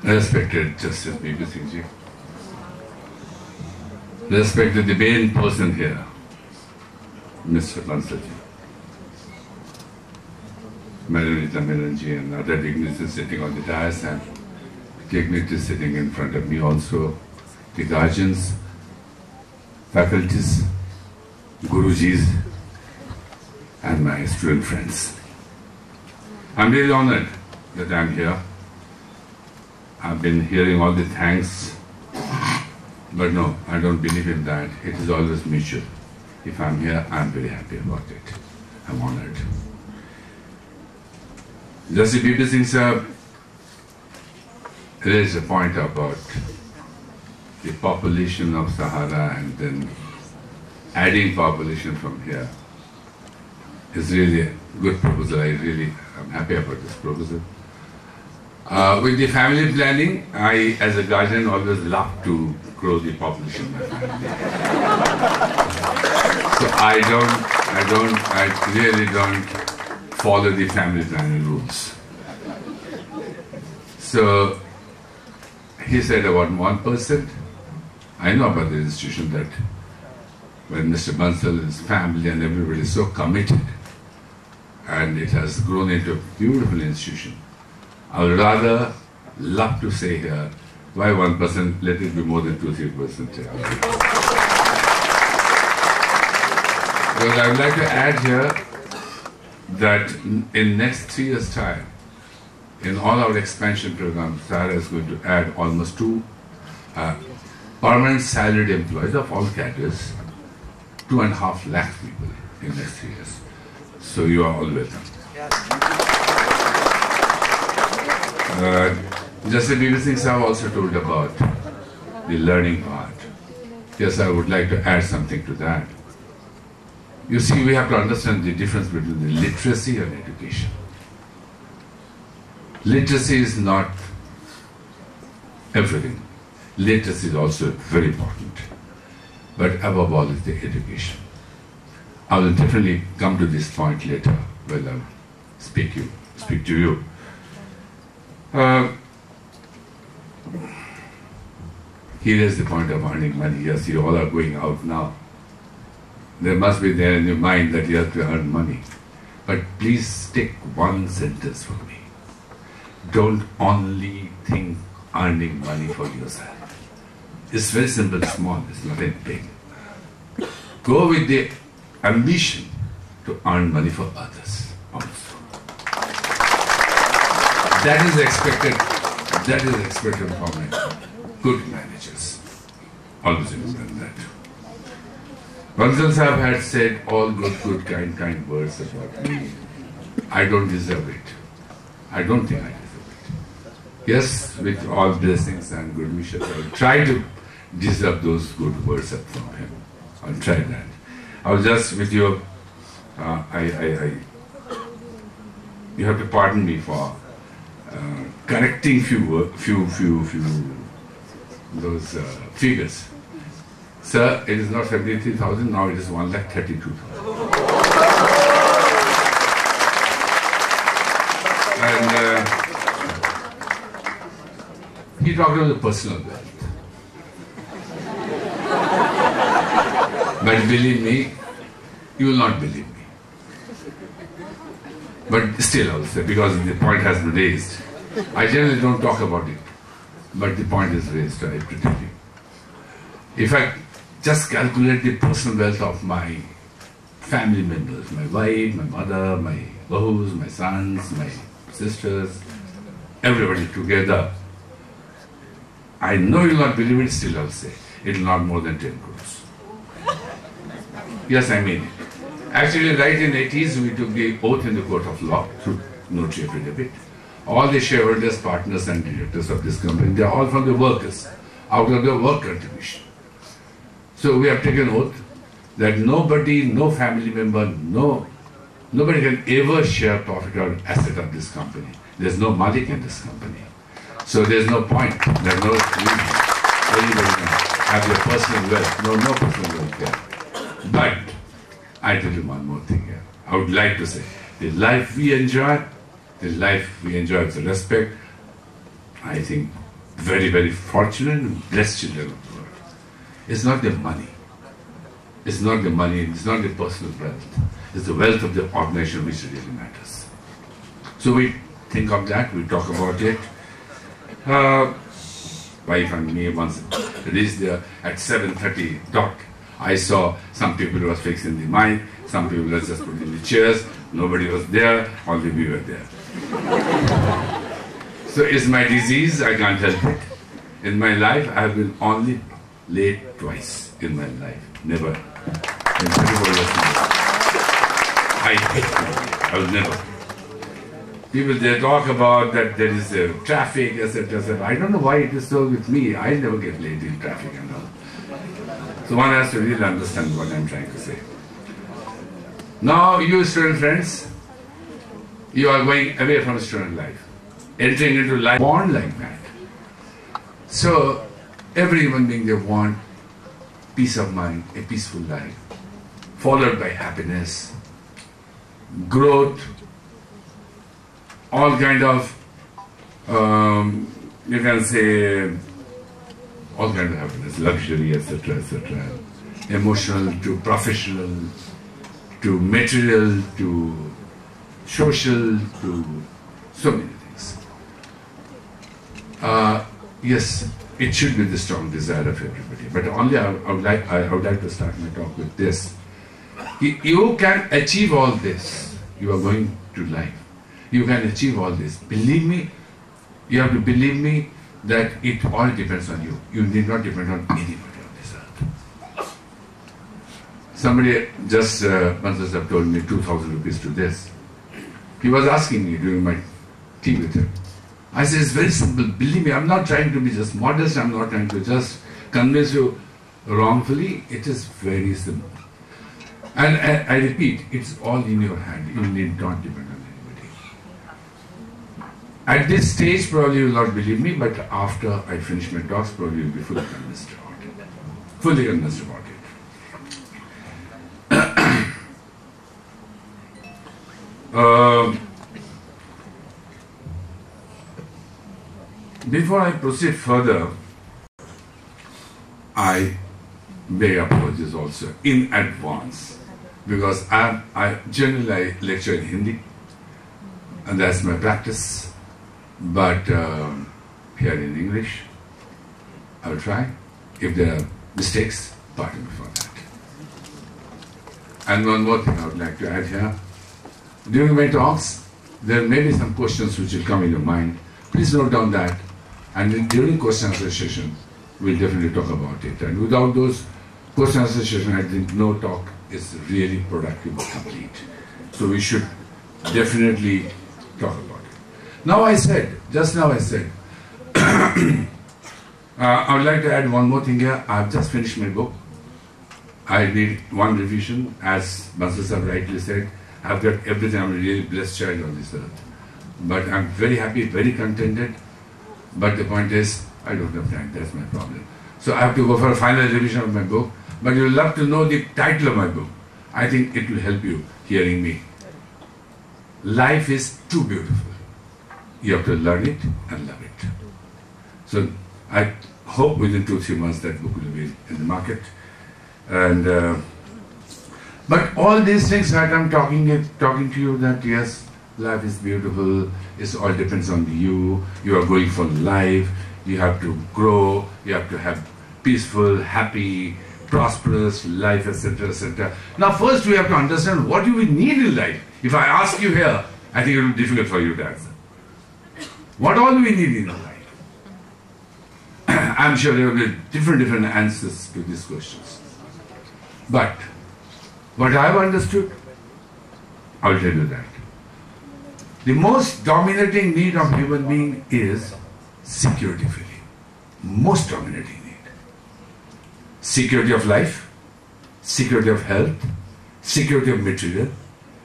Respected Justice B.P. Singh ji, respected the main person here, Mr. Bansal ji, Madam Rita Menon ji, and other dignitaries sitting on the dais, and dignitaries sitting in front of me also, the guardians, faculties, Gurujis, and my student friends. I'm really honored that I'm here. I've been hearing all the thanks, but no, I don't believe in that. It is always mutual. If I'm here, I'm very happy about it. I'm honored. Justice B.P. Singh sir raised a point about the population of Sahara and then adding population from here. Is really a good proposal. I'm happy about this proposal. With the family planning, I, as a guardian, always love to grow the population of my family. So I really don't follow the family planning rules. So he said about 1%. I know about the institution that when Mr. Bansal, his family and everybody is so committed, and it has grown into a beautiful institution. I would rather love to say here, why 1%, let it be more than 2-3%. Because I would like to add here that in next 3 years' time, in all our expansion programs, Sahara is going to add almost 2 permanent salaried employees of all cadres, 2.5 lakh people in next 3 years. So you are all welcome. Justice B.P. Singh Sahab also told about the learning part. Yes, I would like to add something to that. You see, we have to understand the difference between the literacy and education. Literacy is not everything. Literacy is also very important. But above all is the education. I will definitely come to this point later when I speak to you. Here is the point of earning money. Yes, you all are going out now. There must be there in your mind that you have to earn money. But please take one sentence from me. Don't only think earning money for yourself. It's very simple, small, it's nothing big. Go with the ambition to earn money for others also. That is expected from good managers. Always remember that. Bansal Sahab had said all good, kind words about me. I don't deserve it. I don't think I deserve it. Yes, with all blessings and good wishes, I will try to deserve those good words from him. I'll try that. I was just with you. You have to pardon me for correcting few those figures. Sir, it is not 73,000. Now it is 1,32,000. And he talked about the personal wealth. But believe me, you will not believe me. But still I will say, because the point has been raised. I generally don't talk about it, but the point is raised, I pretty. If I just calculate the personal wealth of my family members, my wife, my mother, my bahus, my sons, my sisters, everybody together, I know you will not believe it, still I will say, it will not more than 10 crores. Yes, I mean it. Actually, right in the 80s, we took the oath in the court of law through notary affidavit. All the shareholders, partners and directors of this company, they are all from the workers, out of their work contribution. So we have taken oath that nobody, no family member, nobody can ever share profit or asset of this company. There's no Malik in this company. So there's no point, there's no reason. Anybody can have their personal wealth. No personal wealth here. But I tell you one more thing here. I would like to say, the life we enjoy with respect, I think very, very fortunate and blessed children of the world. It's not their money. It's not the money, it's not the personal wealth. It's the wealth of the organization which really matters. So we think of that, we talk about it. Wife and me once reached there at 7:30 dot. I saw some people were fixing the mic, some people were just putting the chairs, nobody was there, only we were there. So it's my disease, I can't help it. In my life, I have been only late twice in my life, never. In 34 years, I hate it, I will never. People, they talk about that there is traffic, etc., etc. I don't know why it is so with me. I never get late in traffic and all. So one has to really understand what I'm trying to say. Now, you student friends, you are going away from student life, entering into life born like that. So, every human being, they want peace of mind, a peaceful life, followed by happiness, growth, all kind of, you can say, all kind of happiness, luxury, etc., etc., emotional to professional, to material, to social, to so many things. Yes, it should be the strong desire of everybody. But only I would like to start my talk with this. You can achieve all this. You are going to life. You can achieve all this. Believe me, you have to believe me that it all depends on you. You need not depend on anybody on this earth. Somebody just once have told me 2,000 rupees to this. He was asking me during my tea with him. I said, it's very simple. Believe me, I'm not trying to be just modest. I'm not trying to just convince you wrongfully. It is very simple. And I repeat, it's all in your hand. You need not depend on anybody. At this stage, probably you will not believe me, but after I finish my talks, probably you will be fully convinced about it. Fully convinced about it. Before I proceed further, I beg apologies also in advance, because I generally lecture in Hindi, and that's my practice. But here in English, I will try. If there are mistakes, pardon me for that. And one more thing I would like to add here. During my talks, there may be some questions which will come in your mind. Please note down that. And during question answer session, we'll definitely talk about it. And without those question answer session, I think no talk is really productive or complete. So we should definitely talk about it. Now I said, just now I said, I would like to add one more thing here. I've just finished my book. I need one revision. As Bansal Sahib rightly said, I've got everything. I'm a really blessed child on this earth. But I'm very happy, very contented. But the point is, I don't have time. That's my problem. So I have to go for a final revision of my book. But you'll love to know the title of my book. I think it will help you hearing me. Life is too beautiful. You have to learn it and love it. So I hope within 2-3 months that book will be in the market. And but all these things that I'm talking to you, that yes, life is beautiful. It all depends on you. You are going for life. You have to grow. You have to have peaceful, happy, prosperous life, etc., etc. Now, first we have to understand what do we need in life. If I ask you here, I think it will be difficult for you to answer. What all do we need in our life? I'm sure there will be different answers to these questions. But what I have understood, I will tell you that. The most dominating need of human being is security feeling. Most dominating need. Security of life, security of health, security of material,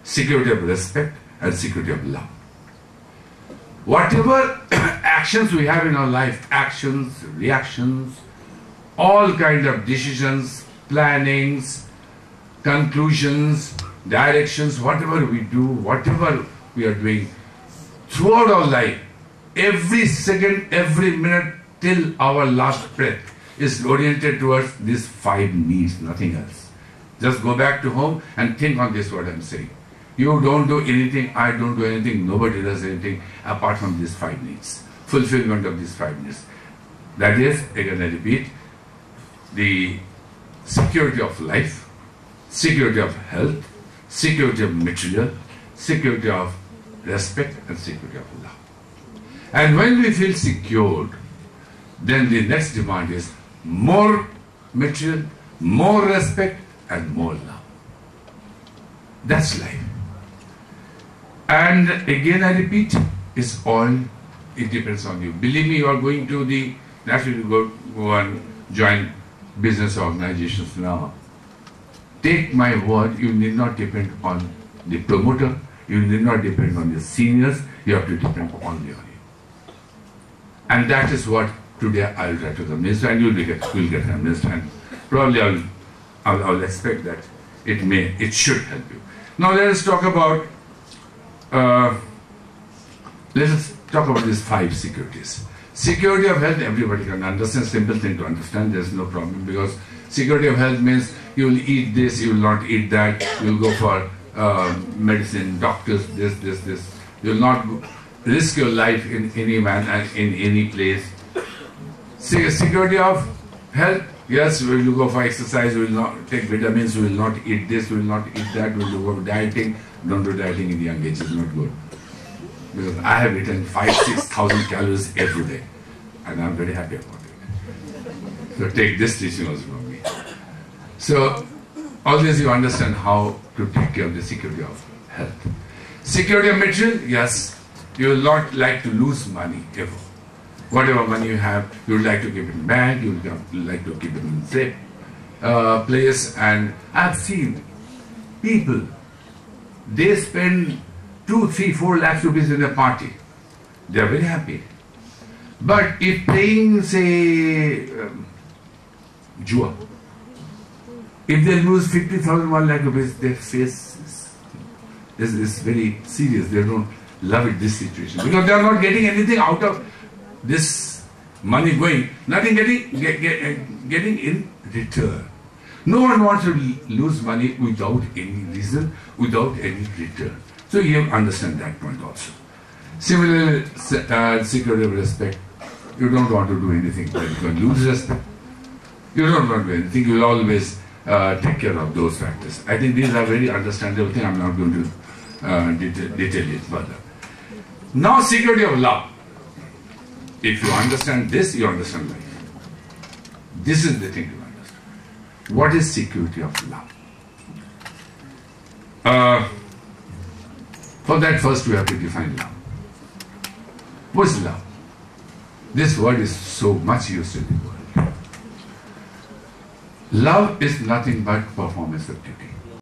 security of respect, and security of love. Whatever actions we have in our life, actions, reactions, all kinds of decisions, plannings, conclusions, directions, whatever we do, whatever we are doing, throughout our life, every second, every minute, till our last breath is oriented towards these 5 needs, nothing else. Just go back to home and think on this, what I'm saying. You don't do anything, I don't do anything, nobody does anything apart from these 5 needs. Fulfillment of these 5 needs. That is, again I repeat, the security of life, security of health, security of material, security of respect, and security of love. And when we feel secured, then the next demand is more material, more respect, and more love. That's life. And again I repeat, it depends on you. Believe me, you are going to the, naturally go and join business organizations now. Take my word, you need not depend on the promoter, you need not depend on the seniors, you have to depend only on you. And that is what today I will write to the minister, and you will get convinced, and probably I'll expect that it should help you. Now let us talk about these 5 securities. Security of health, everybody can understand, simple thing to understand, there's no problem, because security of health means you will eat this, you will not eat that, you will go for medicine, doctors, this. You will not risk your life in any manner, in any place. Security of health, yes, we will go for exercise, we will not take vitamins, we will not eat this, we will not eat that, we will go for dieting. Don't do dieting in young age, it's not good. Because I have eaten 5,000-6,000 calories every day, and I'm very happy about it. So take this teaching also from me. So always you understand how to take care of the security of health. Security of material, yes, you will not like to lose money ever. Whatever money you have, you would like to keep it in bank, you would like to keep it in safe place. And I've seen people, they spend 2, 3, 4 lakhs rupees in a party. They are very happy. But if playing, say, Jua, if they lose 50,000, 1 lakh rupees, their face is very serious. They don't love it, this situation. Because they are not getting anything out of this money going, nothing getting in return. No one wants to lose money without any reason, without any return. So you understand that point also. Similarly, security of respect. You don't want to do anything that you can lose respect. You don't want to do anything. You will always take care of those factors. I think these are very understandable things. I'm not going to detail it further. Now, security of love. If you understand this, you understand life. This is the thing to understand. What is security of love? For that, first we have to define love. What is love? This word is so much used in the world. Love is nothing but performance of duty.